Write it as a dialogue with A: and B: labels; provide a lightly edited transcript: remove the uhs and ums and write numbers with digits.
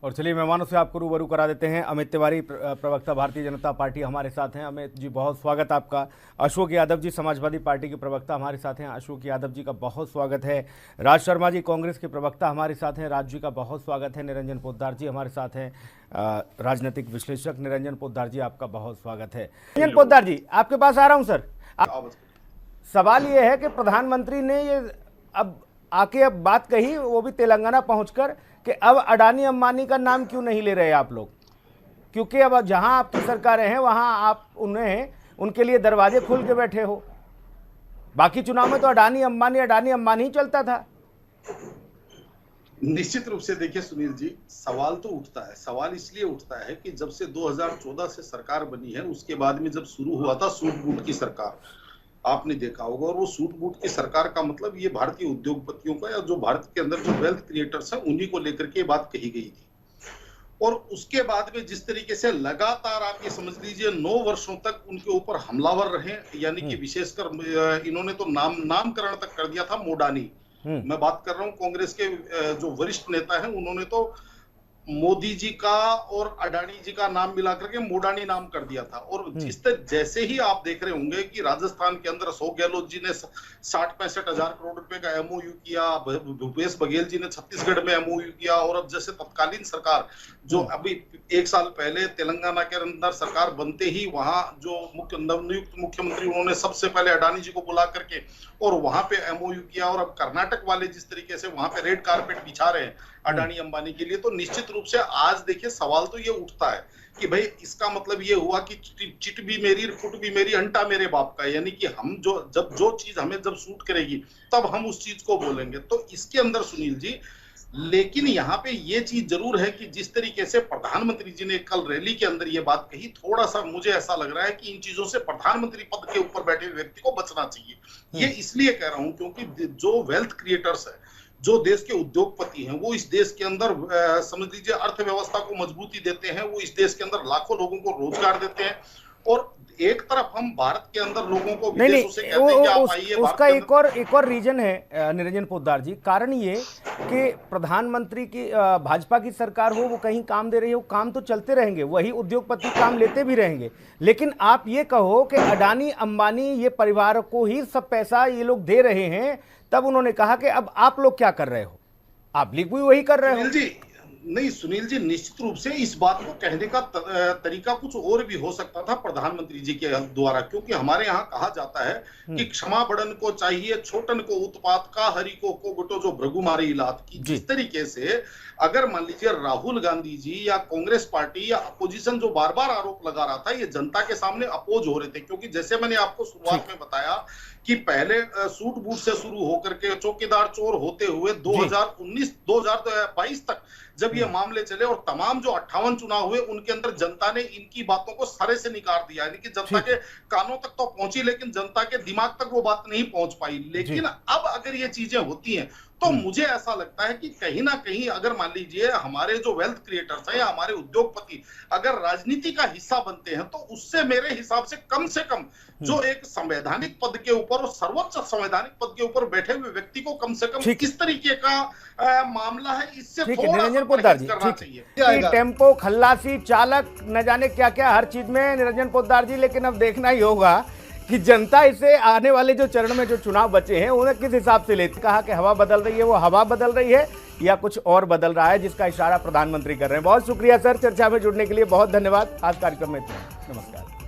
A: और चलिए मेहमानों से आपको रूबरू करा देते हैं। अमित तिवारी, प्रवक्ता भारतीय जनता पार्टी, हमारे साथ हैं। अमित जी, बहुत स्वागत आपका। अशोक यादव जी, समाजवादी पार्टी के प्रवक्ता, हमारे साथ हैं। अशोक यादव जी का बहुत स्वागत है। राज शर्मा जी, कांग्रेस के प्रवक्ता, हमारे साथ हैं। राज जी का बहुत स्वागत है। निरंजन पोद्दार जी हमारे साथ हैं, राजनीतिक विश्लेषक। निरंजन पोद्दार जी, आपका बहुत स्वागत है। निरंजन पोद्दार जी, आपके पास आ रहा हूँ सर। सवाल ये है कि प्रधानमंत्री ने ये अब बात कही, वो भी तेलंगाना पहुंचकर, कि अब अडानी अंबानी का नाम क्यों नहीं ले रहे आप लोग, क्योंकि अब जहां आपकी सरकारें हैं वहां आप उनके लिए दरवाजे खोल के बैठे हो। बाकी चुनाव में तो अडानी अंबानी ही चलता था।
B: निश्चित रूप से देखिए सुनील जी, सवाल तो उठता है। सवाल इसलिए उठता है कि जब से 2014 से सरकार बनी है, उसके बाद में जब शुरू हुआ था सूट बूट की सरकार, आपने देखा होगा, और वो सूट बूट की सरकार का मतलब ये भारतीय उद्योगपतियों का, या जो भारत के अंदर जो वेल्थ क्रिएटर्स हैं उन्हीं को लेकर के बात कही गई थी। और उसके बाद में जिस तरीके से लगातार आप ये समझ लीजिए 9 वर्षों तक उनके ऊपर हमलावर रहे, यानी कि विशेषकर इन्होंने तो नामकरण तक कर दिया था मोडानी। मैं बात कर रहा हूं कांग्रेस के जो वरिष्ठ नेता हैं, उन्होंने तो मोदी जी का और अडानी जी का नाम मिलाकर के मोडानी नाम कर दिया था। और जिस तरह जैसे ही आप देख रहे होंगे कि राजस्थान के अंदर अशोक गहलोत जी ने 60-65 हजार करोड़ रुपए का एमओयू किया, भूपेश बघेल जी ने छत्तीसगढ़ में एमओयू किया, और अब जैसे तत्कालीन सरकार जो अभी 1 साल पहले तेलंगाना के अंदर सरकार बनते ही वहां जो नवनियुक्त मुख्यमंत्री, उन्होंने सबसे पहले अडानी जी को बुला करके और वहां पे एमओयू किया। और अब कर्नाटक वाले जिस तरीके से वहां पे रेड कारपेट बिछा रहे हैं अडानी अंबानी के लिए, तो निश्चित रूप से आज देखिए सवाल तो ये उठता है कि भाई इसका मतलब ये हुआ कि चिट भी मेरी, फुट भी मेरी, अंटा मेरे बाप का। यानी कि हम जो चीज हमें जब सूट करेगी तब हम उस चीज को बोलेंगे। तो इसके अंदर सुनील जी, लेकिन यहाँ पे ये चीज जरूर है कि जिस तरीके से प्रधानमंत्री जी ने कल रैली के अंदर ये बात कही, थोड़ा सा मुझे ऐसा लग रहा है कि इन चीजों से प्रधानमंत्री पद के ऊपर बैठे व्यक्ति को बचना चाहिए। ये इसलिए कह रहा हूं क्योंकि जो वेल्थ क्रिएटर्स है, जो देश के उद्योगपति हैं, वो इस देश के अंदर समझ लीजिए अर्थव्यवस्था को मजबूती देते हैं, वो इस देश के अंदर लाखों लोगों को रोजगार देते हैं। और एक तरफ हम भारत के अंदर लोगों को विदेशों से कहते हैं कि आप आइए।
A: उसका एक और रीजन है निरंजन पोद्दार जी, कारण ये कि प्रधानमंत्री की भाजपा की सरकार हो, वो कहीं काम दे रही हो, काम तो चलते रहेंगे, वही उद्योगपति काम लेते भी रहेंगे। लेकिन आप ये कहो कि अडानी अंबानी ये परिवार को ही सब पैसा ये लोग दे रहे हैं, तब उन्होंने कहा कि अब आप लोग क्या कर रहे हो, आप भी वही कर रहे हो।
B: नहीं सुनील जी, निश्चित रूप से इस बात को कहने का तरीका कुछ और भी हो सकता था प्रधानमंत्री जी के द्वारा, क्योंकि हमारे यहाँ कहा जाता है कि क्षमा बड़न को चाहिए, छोटन को उत्पात का, हरि को गोटो जो भृगुमारी इलात की। जिस तरीके से अगर मान लीजिए राहुल गांधी जी या कांग्रेस पार्टी या अपोजिशन जो बार बार आरोप लगा रहा था, ये जनता के सामने अपोज हो रहे थे। क्योंकि जैसे मैंने आपको शुरुआत में बताया कि पहले सूट बूट से शुरू होकर के चौकीदार चोर होते हुए 2019-2022 तक जब ये मामले चले, और तमाम जो 58 चुनाव हुए उनके अंदर जनता ने इनकी बातों को सरे से निकाल दिया। यानी कि जनता के कानों तक तो पहुंची, लेकिन जनता के दिमाग तक वो बात नहीं पहुंच पाई। लेकिन अब अगर ये चीजें होती हैं तो मुझे ऐसा लगता है कि कहीं ना कहीं अगर मान लीजिए हमारे जो वेल्थ क्रिएटर्स हैं या हमारे उद्योगपति अगर राजनीति का हिस्सा बनते हैं, तो उससे मेरे हिसाब से कम जो एक संवैधानिक पद के ऊपर और सर्वोच्च संवैधानिक पद के ऊपर बैठे हुए व्यक्ति को कम से कम किस तरीके का मामला है, इससे थोड़ा सा परहेज करना चाहिए।
A: टेम्पो, खल्लासी, चालक, न जाने क्या क्या हर चीज में निरंजन पोद्दार जी, लेकिन अब देखना ही होगा कि जनता इसे आने वाले जो चरण में जो चुनाव बचे हैं उन्हें किस हिसाब से लेती। कहा कि हवा बदल रही है, वो हवा बदल रही है या कुछ और बदल रहा है, जिसका इशारा प्रधानमंत्री कर रहे हैं। बहुत शुक्रिया सर, चर्चा में जुड़ने के लिए बहुत धन्यवाद। आज कार्यक्रम में इतना, नमस्कार।